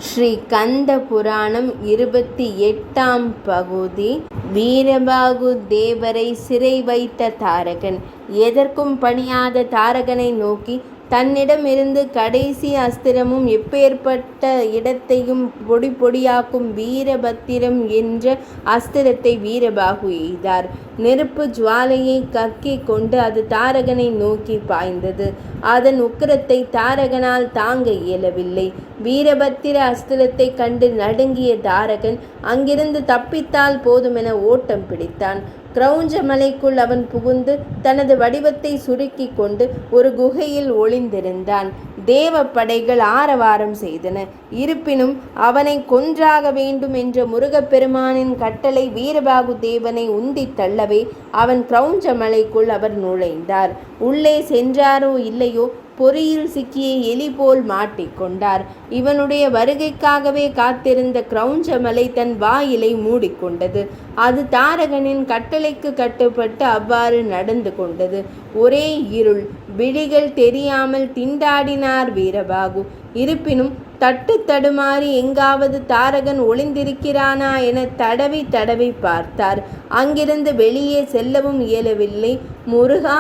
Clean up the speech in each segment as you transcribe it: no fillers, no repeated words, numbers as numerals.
ஸ்ரீ கந்த புராணம் 28ஆம் பகுதி. வீரபாகு தேவரை சிறை வைத்த தாரகன். எதற்கும் பணியாத தாரகனை நோக்கி தன்னிடமிருந்து கடைசி அஸ்திரமும் எப்பேற்பட்ட இடத்தையும் பொடி பொடியாக்கும் வீரபத்திரம் என்ற அஸ்திரத்தை வீரபாகு எய்தார். நெருப்பு ஜுவாலையை கக்கிக் கொண்டு அது தாரகனை நோக்கி பாய்ந்தது. அதன் உக்கிரத்தை தாரகனால் தாங்க இயலவில்லை. வீரபத்திர அஸ்திரத்தை கண்டு நடுங்கிய தாரகன் அங்கிருந்து தப்பித்தால் போதுமென ஓட்டம் பிடித்தான். கிரௌஞ்ச மலைக்குள் அவன் புகுந்து தனது வடிவத்தை சுருக்கி கொண்டு ஒரு குகையில் ஒளிந்திருந்தான். தேவ படைகள் ஆரவாரம் செய்தன. இருப்பினும் அவனை கொன்றாக வேண்டும் என்ற முருகப்பெருமானின் கட்டளை வீரபாகு தேவனை உந்தி தள்ளவே அவன் கிரௌஞ்ச மலைக்குள் அவர் நுழைந்தார். உள்ளே சென்றாரோ இல்லையோ, பொறியில் சிக்கிய எலி போல் மாட்டிக்கொண்டார். இவனுடைய வருகைக்காகவே காத்திருந்த கிரௌஞ்ச மலை தன் வாயிலை மூடிக்கொண்டது. அது தாரகனின் கட்டளைக்கு கட்டுப்பட்டு அவ்வாறு நடந்து கொண்டது. ஒரே இருள். விழிகள் தெரியாமல் திண்டாடினார் வீரபாகு. இருப்பினும் தட்டு தடுமாறி எங்காவது தாரகன் ஒளிந்திருக்கிறானா என தடவி தடவி பார்த்தார். அங்கிருந்து வெளியே செல்லவும் இயலவில்லை. முருகா,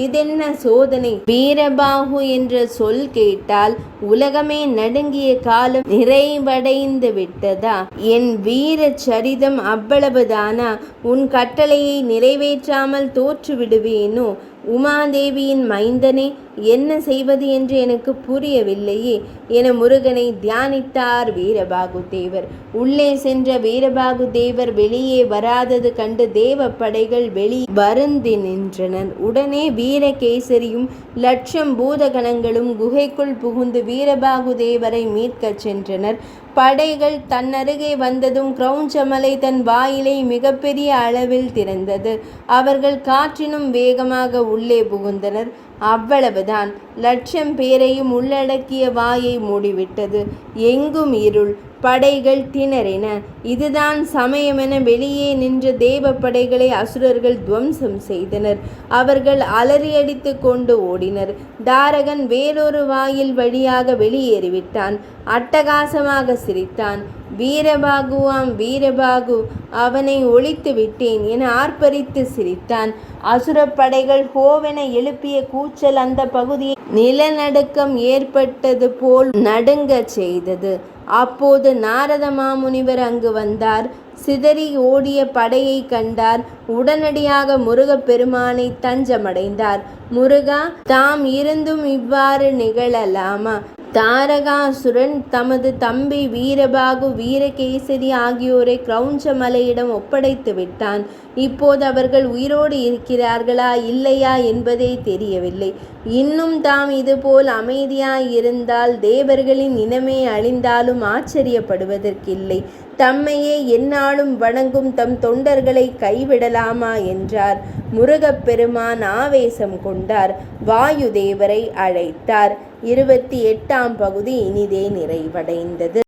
இதென்ன சோதனை? வீரபாகு என்ற சொல் கேட்டால் உலகமே நடுங்கிய காலம் நிறைவடைந்து விட்டதா? என் வீர சரிதம் அவ்வளவுதானா? உன் கட்டளையை நிறைவேற்றாமல் தோற்று விடுவேனோ? உமாதேவியின் மைந்தனே, என்ன செய்வது என்று எனக்கு புரியவில்லையே என முருகனை தியானித்தார் வீரபாகு தேவர். உள்ளே சென்ற வீரபாகு தேவர் வெளியே வராதது கண்டு தேவ படைகள் வெளி வருந்தி நின்றனர். உடனே வீரகேசரியும் 1,00,000 பூதகணங்களும் குகைக்குள் புகுந்து வீரபாகு தேவரை மீட்கச் சென்றனர். படைகள் தன்னருகே வந்ததும் கிரௌஞ்சமலை தன் வாயிலை மிகப்பெரிய அளவில் திறந்தது. அவர்கள் காற்றினும் வேகமாக உள்ளே புகுந்தனர். அவ்வளவுதான், 1,00,000 பேரையும் உள்ளடக்கிய வாயை மூடிவிட்டது. எங்கும் இருள். படைகள் திணறின. இதுதான் சமயமென வெளியே நின்ற தேவ படைகளை அசுரர்கள் துவம்சம் செய்தனர். அவர்கள் அலறியடித்து கொண்டு ஓடினர். தாரகன் வேறொரு வாயில் வழியாக வெளியேறிவிட்டான். அட்டகாசமாக சிரித்தான். வீரபாகுவாம் வீரபாகு, அவனை ஒழித்து விட்டேன் என ஆர்ப்பரித்து சிரித்தான். அசுரப்படைகள் ஹோவென எழுப்பிய கூச்சல் அந்த பகுதியை நிலநடுக்கம் ஏற்பட்டது போல் நடுங்கச் செய்தது. அப்போது நாரத மாமுனிவர் அங்கு வந்தார். சிதறி ஓடிய படையை கண்டார். உடனடியாக முருகப்பெருமானை தஞ்சமடைந்தார். முருகா, தாம் இருந்தும் இவ்வாறு நிகழலாமா? தாரகாசுரன் தமது தம்பி வீரபாகு, வீரகேசரி ஆகியோரை கிரௌஞ்ச மலையிடம் ஒப்படைத்து விட்டான். இப்போது அவர்கள் உயிரோடு இருக்கிறார்களா இல்லையா என்பதே தெரியவில்லை. இன்னும் தாம் இதுபோல் அமைதியாயிருந்தால் தேவர்களின் இனமே அழிந்தாலும் ஆச்சரியப்படுவதற்கில்லை. தம்மையே எந்நாளும் வணங்கும் தம் தொண்டர்களை கைவிடலாமா என்றார். முருகப்பெருமான் ஆவேசம் கொண்டார். வாயுதேவரை அழைத்தார். 28ஆம் பகுதி இனிதே நிறைவடைந்தது.